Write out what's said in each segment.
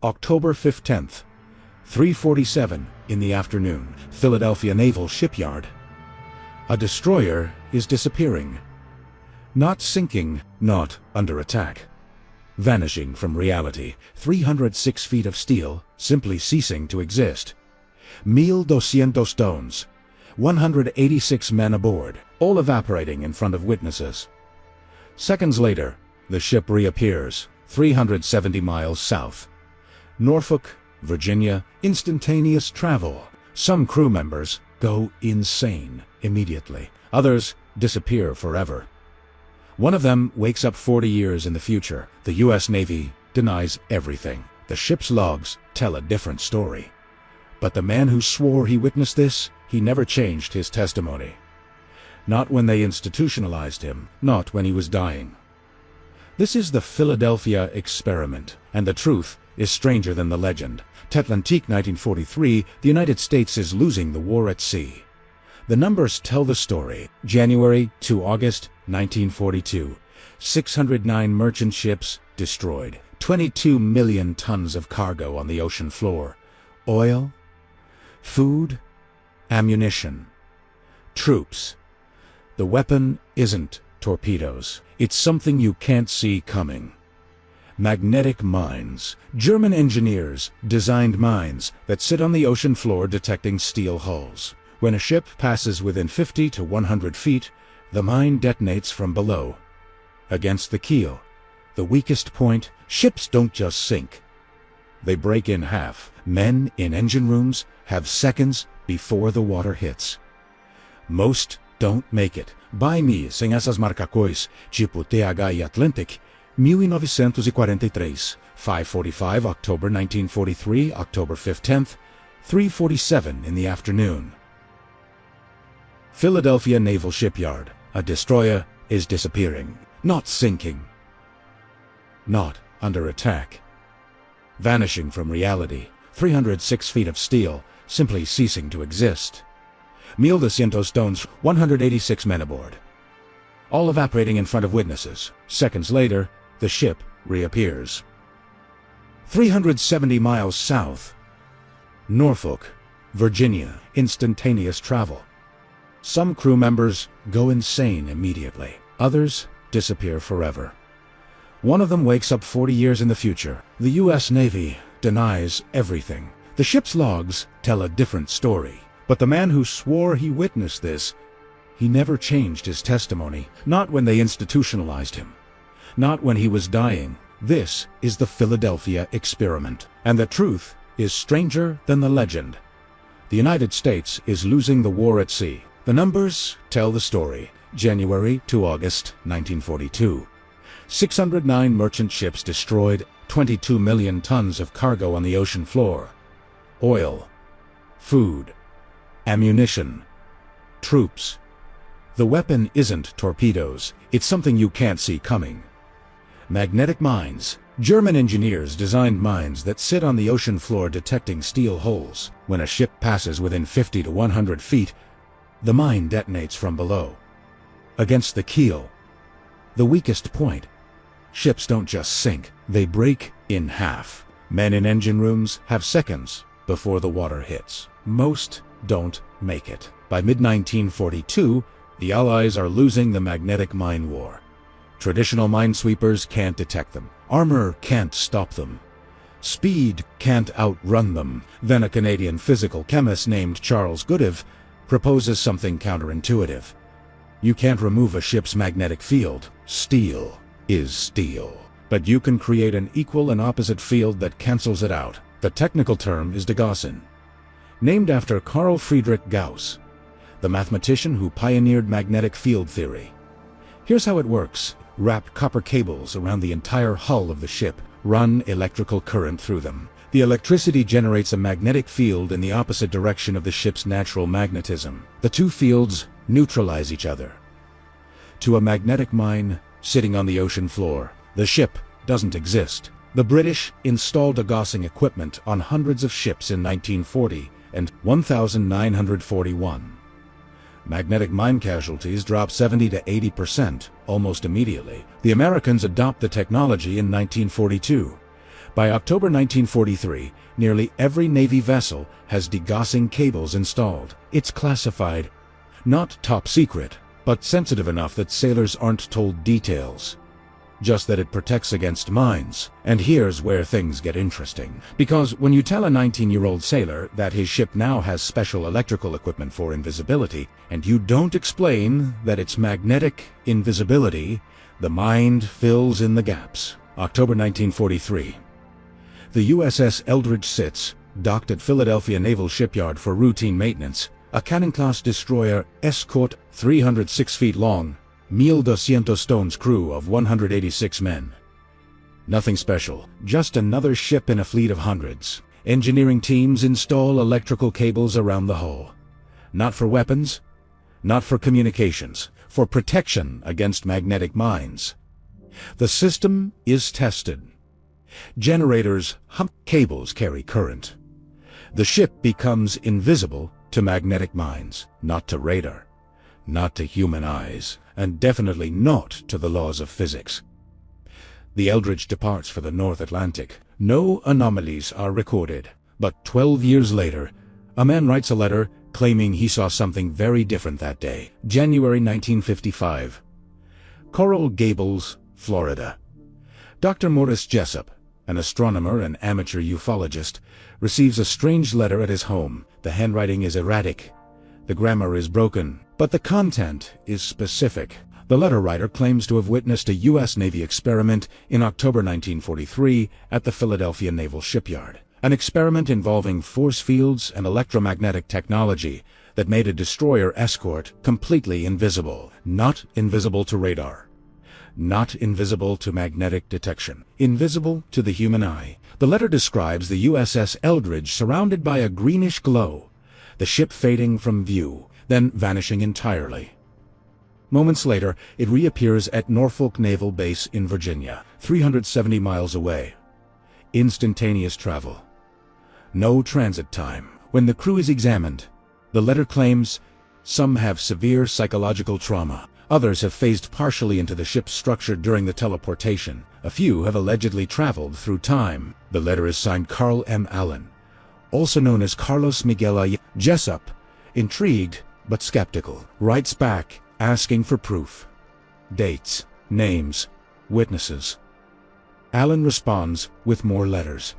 October 15th, 3:47 in the afternoon, Philadelphia Naval Shipyard. A destroyer is disappearing. Not sinking, not under attack. Vanishing from reality, 306 feet of steel, simply ceasing to exist. 1,200 tons, 186 men aboard, all evaporating in front of witnesses. Seconds later, the ship reappears, 370 miles south. Norfolk, Virginia, instantaneous travel. Some crew members go insane immediately. Others disappear forever. One of them wakes up 40 years in the future. The U.S. Navy denies everything. The ship's logs tell a different story. But the man who swore he witnessed this, he never changed his testimony. Not when they institutionalized him, not when he was dying. This is the Philadelphia experiment, and the truth is stranger than the legend. Tetlantique 1943, the United States is losing the war at sea. The numbers tell the story. January to August 1942, 609 merchant ships destroyed, 22 million tons of cargo on the ocean floor. Oil, food, ammunition, troops. The weapon isn't torpedoes. It's something you can't see coming. Magnetic mines. German engineers designed mines that sit on the ocean floor detecting steel hulls. When a ship passes within 50 to 100 feet, the mine detonates from below. Against the keel, the weakest point, ships don't just sink. They break in half. Men in engine rooms have seconds before the water hits. Most don't make it. By me, sem essas marcações, tipo TH e Atlantic, 1943, 5:45 October 1943, October 15th, 3:47 in the afternoon. Philadelphia Naval Shipyard. A destroyer is disappearing, not sinking, not under attack. Vanishing from reality, 306 feet of steel, simply ceasing to exist. 1,200 tons, 186 men aboard. All evaporating in front of witnesses. Seconds later, the ship reappears. 370 miles south. Norfolk, Virginia, instantaneous travel. Some crew members go insane immediately. Others disappear forever. One of them wakes up 40 years in the future. The U.S. Navy denies everything. The ship's logs tell a different story. But the man who swore he witnessed this, he never changed his testimony. Not when they institutionalized him. Not when he was dying. This is the Philadelphia experiment. And the truth is stranger than the legend. The United States is losing the war at sea. The numbers tell the story. January to August 1942. 609 merchant ships destroyed, 22 million tons of cargo on the ocean floor. Oil, food, ammunition, troops. The weapon isn't torpedoes. It's something you can't see coming. Magnetic mines. German engineers designed mines that sit on the ocean floor detecting steel holes. When a ship passes within 50 to 100 feet, the mine detonates from below. Against the keel, the weakest point. Ships don't just sink, they break in half. Men in engine rooms have seconds before the water hits. Most don't make it. By mid-1942, the Allies are losing the magnetic mine war. Traditional minesweepers can't detect them. Armor can't stop them. Speed can't outrun them. Then a Canadian physical chemist named Charles Goodeve proposes something counterintuitive. You can't remove a ship's magnetic field. Steel is steel. But you can create an equal and opposite field that cancels it out. The technical term is degaussing. Named after Carl Friedrich Gauss, the mathematician who pioneered magnetic field theory. Here's how it works. Wrap copper cables around the entire hull of the ship. Run electrical current through them. The electricity generates a magnetic field in the opposite direction of the ship's natural magnetism. The two fields neutralize each other. To a magnetic mine sitting on the ocean floor, the ship doesn't exist. The British installed degaussing equipment on hundreds of ships in 1940 and 1941. Magnetic mine casualties drop 70 to 80% almost immediately. The Americans adopt the technology in 1942. By October 1943, nearly every Navy vessel has degaussing cables installed. It's classified, not top secret, but sensitive enough that sailors aren't told details. Just that it protects against mines. And here's where things get interesting. Because when you tell a 19-year-old sailor that his ship now has special electrical equipment for invisibility, and you don't explain that it's magnetic invisibility, the mind fills in the gaps. October 1943. The USS Eldridge sits, docked at Philadelphia Naval Shipyard for routine maintenance. A Cannon-class destroyer, Escort, 306 feet long, 1,200 tons, crew of 186 men. Nothing special, just another ship in a fleet of hundreds. Engineering teams install electrical cables around the hull. Not for weapons, not for communications, for protection against magnetic mines. The system is tested. Generators hump, cables carry current. The ship becomes invisible to magnetic mines, not to radar, not to human eyes, and definitely not to the laws of physics. The Eldridge departs for the North Atlantic. No anomalies are recorded, but 12 years later, a man writes a letter claiming he saw something very different that day. January 1955. Coral Gables, Florida. Dr. Morris Jessup, an astronomer and amateur ufologist, receives a strange letter at his home. The handwriting is erratic. The grammar is broken, but the content is specific. The letter writer claims to have witnessed a U.S. Navy experiment in October 1943 at the Philadelphia Naval Shipyard. An experiment involving force fields and electromagnetic technology that made a destroyer Escort completely invisible. Not invisible to radar. Not invisible to magnetic detection. Invisible to the human eye. The letter describes the USS Eldridge surrounded by a greenish glow, the ship fading from view, then vanishing entirely. Moments later, it reappears at Norfolk Naval Base in Virginia, 370 miles away. Instantaneous travel. No transit time. When the crew is examined, the letter claims some have severe psychological trauma. Others have phased partially into the ship's structure during the teleportation. A few have allegedly traveled through time. The letter is signed Carl M. Allen, also known as Carlos Miguel Allende. Jessup, intrigued but skeptical, writes back asking for proof. Dates, names, witnesses. Allen responds with more letters.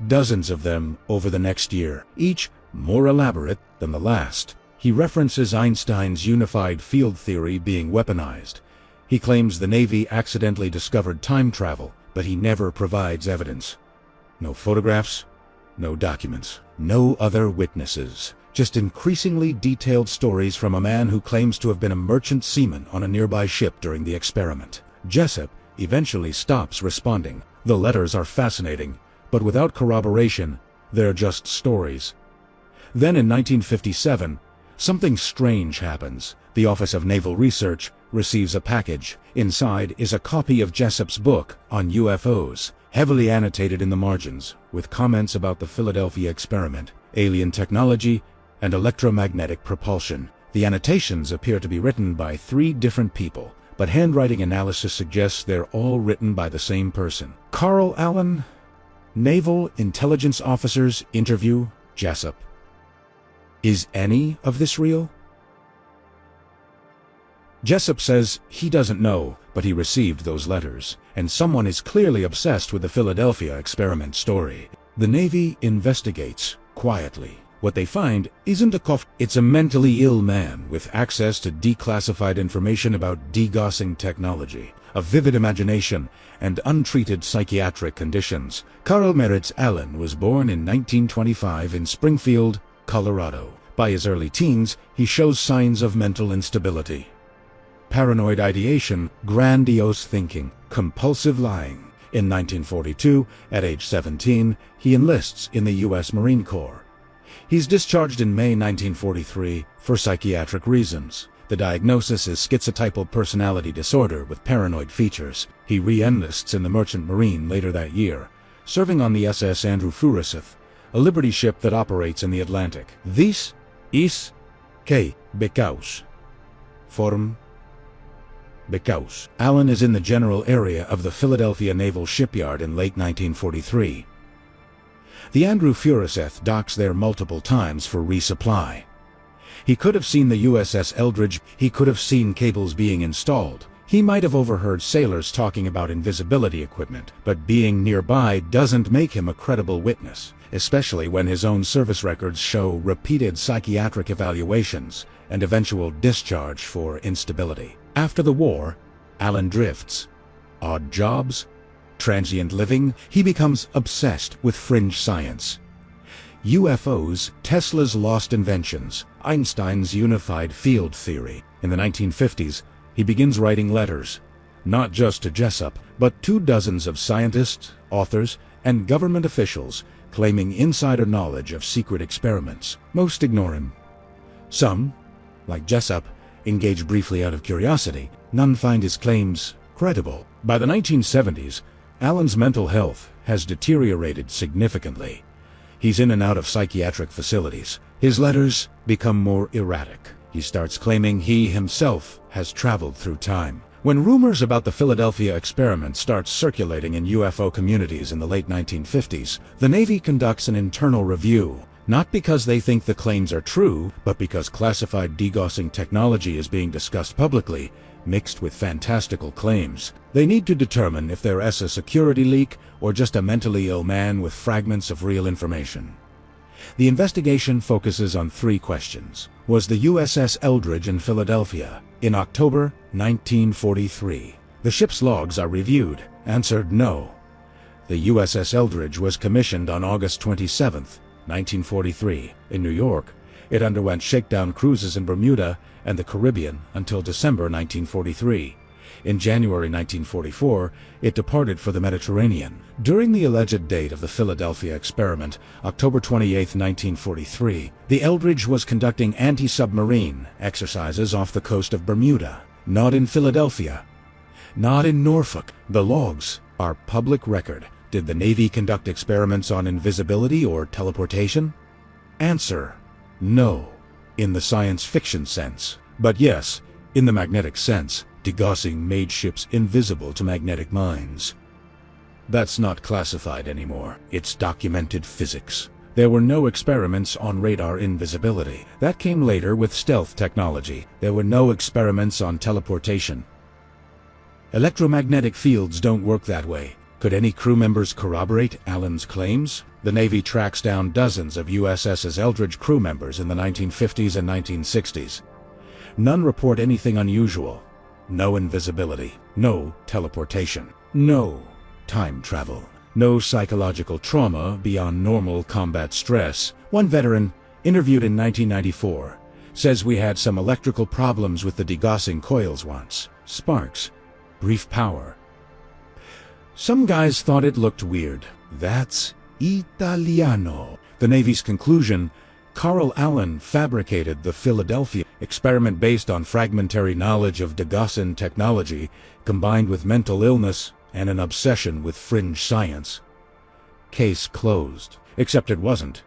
Dozens of them over the next year, each more elaborate than the last. He references Einstein's unified field theory being weaponized. He claims the Navy accidentally discovered time travel, but he never provides evidence. No photographs, no documents, no other witnesses. Just increasingly detailed stories from a man who claims to have been a merchant seaman on a nearby ship during the experiment. Jessup eventually stops responding. The letters are fascinating, but without corroboration, they're just stories. Then in 1957, something strange happens. The Office of Naval Research receives a package. Inside is a copy of Jessup's book on UFOs, heavily annotated in the margins, with comments about the Philadelphia experiment, alien technology, and electromagnetic propulsion. The annotations appear to be written by 3 different people, but handwriting analysis suggests they're all written by the same person. Carl Allen, Naval Intelligence Officers interview Jessup. Is any of this real? Jessup says he doesn't know, but he received those letters, and someone is clearly obsessed with the Philadelphia experiment story. The Navy investigates quietly. What they find isn't a cough, it's a mentally ill man with access to declassified information about degaussing technology, a vivid imagination, and untreated psychiatric conditions. Carl Meritz Allen was born in 1925 in Springfield, Colorado. By his early teens, he shows signs of mental instability. Paranoid ideation, grandiose thinking, compulsive lying. In 1942, at age 17, he enlists in the U.S. Marine Corps. He's discharged in May 1943 for psychiatric reasons. The diagnosis is schizotypal personality disorder with paranoid features. He re-enlists in the Merchant Marine later that year, serving on the SS Andrew Furuseth, a Liberty ship that operates in the Atlantic. This is que becaus form Because Allen is in the general area of the Philadelphia Naval Shipyard in late 1943. The Andrew Furuseth docks there multiple times for resupply. He could have seen the USS Eldridge, he could have seen cables being installed. He might have overheard sailors talking about invisibility equipment, but being nearby doesn't make him a credible witness, especially when his own service records show repeated psychiatric evaluations and eventual discharge for instability. After the war, Allen drifts. Odd jobs, transient living, he becomes obsessed with fringe science. UFOs, Tesla's lost inventions, Einstein's unified field theory. In the 1950s, he begins writing letters, not just to Jessup, but to dozens of scientists, authors, and government officials claiming insider knowledge of secret experiments. Most ignore him. Some, like Jessup, engage briefly out of curiosity. None find his claims credible. By the 1970s, Allen's mental health has deteriorated significantly. He's in and out of psychiatric facilities. His letters become more erratic. He starts claiming he himself has traveled through time. When rumors about the Philadelphia experiment start circulating in UFO communities in the late 1950s, the Navy conducts an internal review, not because they think the claims are true, but because classified degaussing technology is being discussed publicly, mixed with fantastical claims. They need to determine if there is a security leak or just a mentally ill man with fragments of real information. The investigation focuses on three questions. Was the USS Eldridge in Philadelphia in October 1943? The ship's logs are reviewed. Answered no. The USS Eldridge was commissioned on August 27, 1943, in New York. It underwent shakedown cruises in Bermuda and the Caribbean until December 1943. In January 1944, it departed for the Mediterranean. During the alleged date of the Philadelphia experiment, October 28, 1943, the Eldridge was conducting anti-submarine exercises off the coast of Bermuda, not in Philadelphia, not in Norfolk. The logs are public record. Did the Navy conduct experiments on invisibility or teleportation? Answer: no, in the science fiction sense. But yes, in the magnetic sense. Degaussing made ships invisible to magnetic mines. That's not classified anymore. It's documented physics. There were no experiments on radar invisibility. That came later with stealth technology. There were no experiments on teleportation. Electromagnetic fields don't work that way. Could any crew members corroborate Allen's claims? The Navy tracks down dozens of USS Eldridge crew members in the 1950s and 1960s. None report anything unusual. No invisibility, no teleportation, no time travel, no psychological trauma beyond normal combat stress. One veteran, interviewed in 1994, says we had some electrical problems with the degaussing coils once. Sparks, brief power. Some guys thought it looked weird. That's Italiano. The Navy's conclusion: Carl Allen fabricated the Philadelphia experiment based on fragmentary knowledge of degaussing technology, combined with mental illness and an obsession with fringe science. Case closed. Except it wasn't.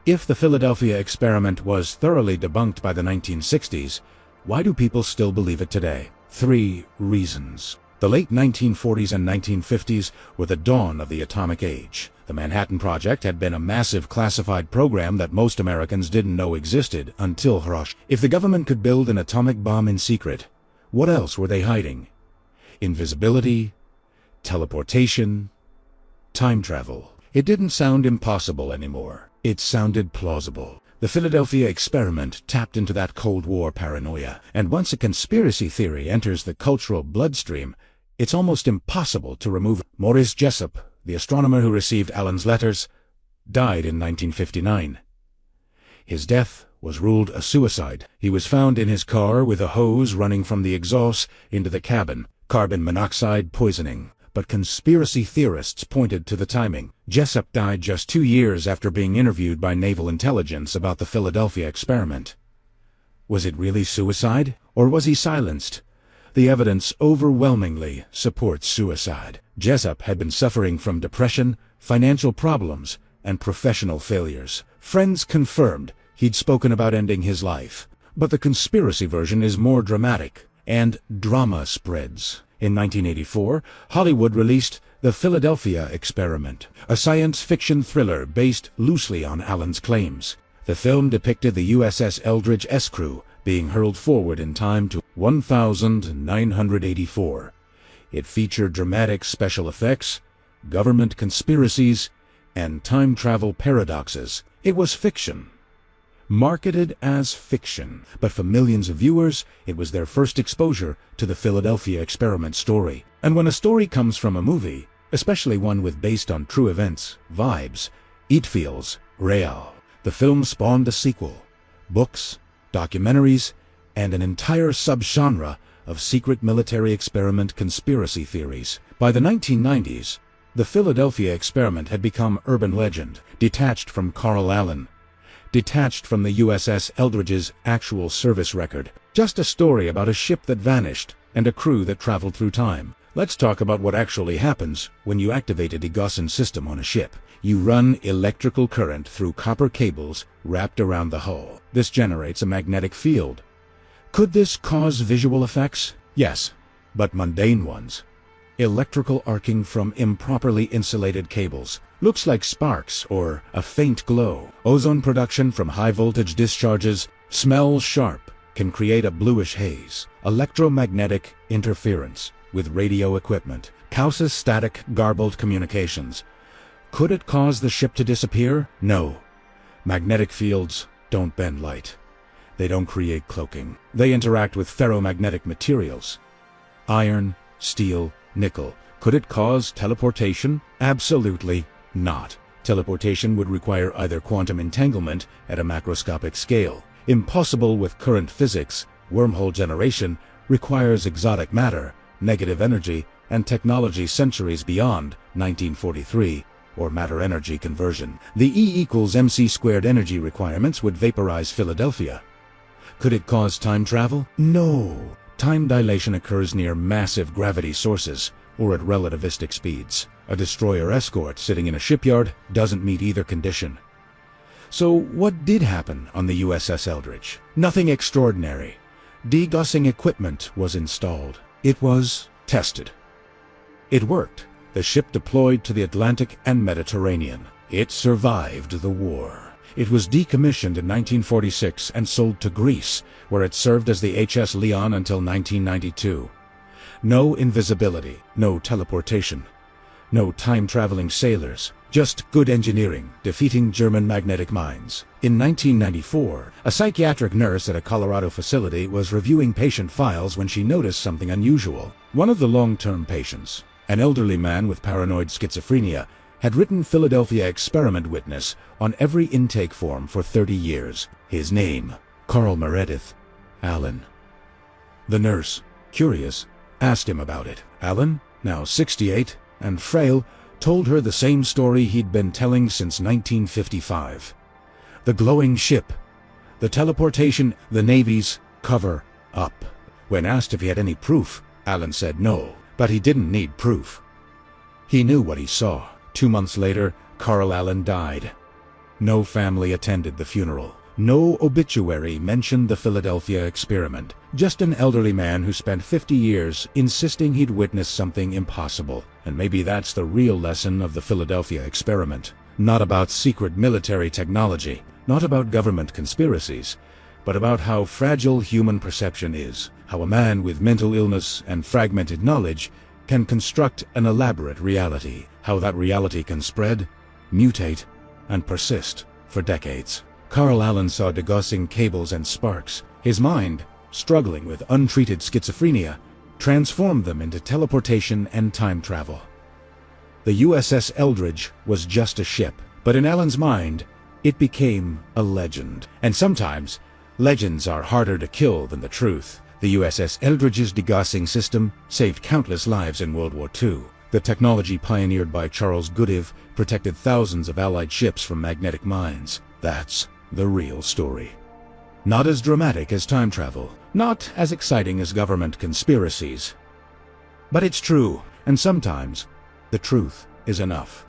If the Philadelphia experiment was thoroughly debunked by the 1960s, why do people still believe it today? 3 reasons. The late 1940s and 1950s were the dawn of the atomic age. The Manhattan Project had been a massive classified program that most Americans didn't know existed until Hiroshima. If the government could build an atomic bomb in secret, what else were they hiding? Invisibility, teleportation, time travel. It didn't sound impossible anymore. It sounded plausible. The Philadelphia experiment tapped into that Cold War paranoia, and once a conspiracy theory enters the cultural bloodstream, it's almost impossible to remove it. Maurice Jessup, the astronomer who received Allen's letters, died in 1959. His death was ruled a suicide. He was found in his car with a hose running from the exhaust into the cabin. Carbon monoxide poisoning. But conspiracy theorists pointed to the timing. Jessup died just 2 years after being interviewed by Naval Intelligence about the Philadelphia experiment. Was it really suicide, or was he silenced? The evidence overwhelmingly supports suicide. Jessup had been suffering from depression, financial problems, and professional failures. Friends confirmed he'd spoken about ending his life. But the conspiracy version is more dramatic. and drama spreads. In 1984, Hollywood released The Philadelphia Experiment, a science fiction thriller based loosely on Allen's claims. The film depicted the USS Eldridge S crew being hurled forward in time to 1984. It featured dramatic special effects, government conspiracies, and time travel paradoxes. It was fiction. Marketed as fiction, but for millions of viewers, it was their first exposure to the Philadelphia Experiment story. And when a story comes from a movie, especially one based on true events, vibes, it feels real. The film spawned a sequel, books, documentaries, and an entire subgenre of secret military experiment conspiracy theories. By the 1990s, the Philadelphia Experiment had become urban legend, detached from Carl Allen, detached from the USS Eldridge's actual service record. Just a story about a ship that vanished and a crew that traveled through time. Let's talk about what actually happens when you activate a degaussing system on a ship. You run electrical current through copper cables wrapped around the hull. This generates a magnetic field. Could this cause visual effects? Yes, but mundane ones. Electrical arcing from improperly insulated cables looks like sparks or a faint glow. Ozone production from high-voltage discharges smells sharp, can create a bluish haze. Electromagnetic interference with radio equipment causes static, garbled communications. Could it cause the ship to disappear? No. Magnetic fields don't bend light. They don't create cloaking. They interact with ferromagnetic materials. Iron, steel, nickel. Could it cause teleportation? Absolutely not. Teleportation would require either quantum entanglement at a macroscopic scale. Impossible with current physics. Wormhole generation requires exotic matter, negative energy, and technology centuries beyond 1943, or matter-energy conversion. The E=mc² energy requirements would vaporize Philadelphia. Could it cause time travel? No. Time dilation occurs near massive gravity sources, or at relativistic speeds. A destroyer escort sitting in a shipyard doesn't meet either condition. So what did happen on the USS Eldridge? Nothing extraordinary. Degaussing equipment was installed. It was tested. It worked. The ship deployed to the Atlantic and Mediterranean. It survived the war. It was decommissioned in 1946 and sold to Greece, where it served as the HS Leon until 1992. No invisibility, no teleportation, no time-traveling sailors, just good engineering, defeating German magnetic mines. In 1994, a psychiatric nurse at a Colorado facility was reviewing patient files when she noticed something unusual. One of the long-term patients, an elderly man with paranoid schizophrenia, had written Philadelphia Experiment Witness on every intake form for 30 years. His name, Carl Meredith Allen. The nurse, curious, asked him about it. Allen, now 68 and frail, told her the same story he'd been telling since 1955. The glowing ship, the teleportation, the Navy's cover-up. When asked if he had any proof, Allen said no, but he didn't need proof. He knew what he saw. 2 months later, Carl Allen died. No family attended the funeral. No obituary mentioned the Philadelphia Experiment. Just an elderly man who spent 50 years insisting he'd witnessed something impossible. And maybe that's the real lesson of the Philadelphia Experiment. Not about secret military technology, not about government conspiracies, but about how fragile human perception is. How a man with mental illness and fragmented knowledge can construct an elaborate reality. How that reality can spread, mutate, and persist for decades. Carl Allen saw degaussing cables and sparks. His mind, struggling with untreated schizophrenia, transformed them into teleportation and time travel. The USS Eldridge was just a ship, but in Allen's mind, it became a legend. And sometimes, legends are harder to kill than the truth. The USS Eldridge's degaussing system saved countless lives in World War II. The technology pioneered by Charles Goodyear protected thousands of Allied ships from magnetic mines. That's the real story. Not as dramatic as time travel, not as exciting as government conspiracies. But it's true, and sometimes the truth is enough.